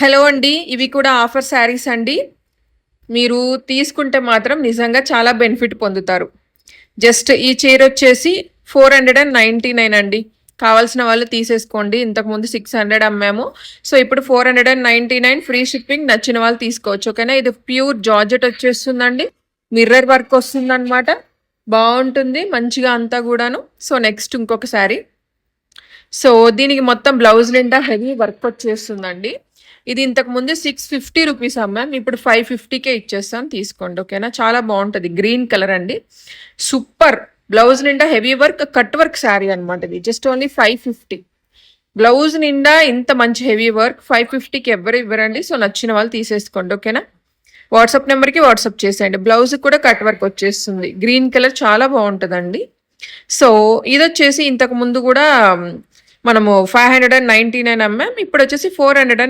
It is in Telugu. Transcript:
హలో అండి. ఇవి కూడా ఆఫర్ శారీస్ అండి. మీరు తీసుకుంటే మాత్రం నిజంగా చాలా బెనిఫిట్ పొందుతారు. జస్ట్ ఈ చీరొచ్చేసి 499 అండి. కావాల్సిన వాళ్ళు తీసేసుకోండి. ఇంతకుముందు 600 అమ్మాము. సో, ఇప్పుడు 499 ఫ్రీ షిప్పింగ్. నచ్చిన వాళ్ళు తీసుకోవచ్చు. ఓకేనా. ఇది ప్యూర్ జార్జెట్ వచ్చేస్తుందండి. మిర్రర్ వర్క్ వస్తుందనమాట. బావుంటుంది మంచిగా అంతా గూడాను. సో, నెక్స్ట్ ఇంకొక శారీ. సో, దీనికి మొత్తం బ్లౌజ్ నిండా హెవీ వర్క్ వచ్చేస్తుందండి. ఇది ఇంతకుముందు 650 రూపీస్ అమ్మాం. ఇప్పుడు 550కే ఇచ్చేస్తాను. తీసుకోండి. ఓకేనా. చాలా బాగుంటుంది. గ్రీన్ కలర్ అండి. సూపర్. బ్లౌజ్ నిండా heavy work, cut work sari అనమాట. ఇది జస్ట్ ఓన్లీ 550. బ్లౌజ్ నిండా ఇంత మంచి హెవీ వర్క్ 550కి ఎవరు ఇవ్వరండి. సో, నచ్చిన వాళ్ళు తీసేసుకోండి. ఓకేనా. వాట్సాప్ నెంబర్కి వాట్సాప్ చేసేయండి. బ్లౌజ్ కూడా కట్ వర్క్ వచ్చేస్తుంది. గ్రీన్ కలర్ చాలా బాగుంటుందండి. సో, ఇది వచ్చేసి ఇంతకు ముందు కూడా మనము 599 అమ్మాం. ఇప్పుడు వచ్చేసి 400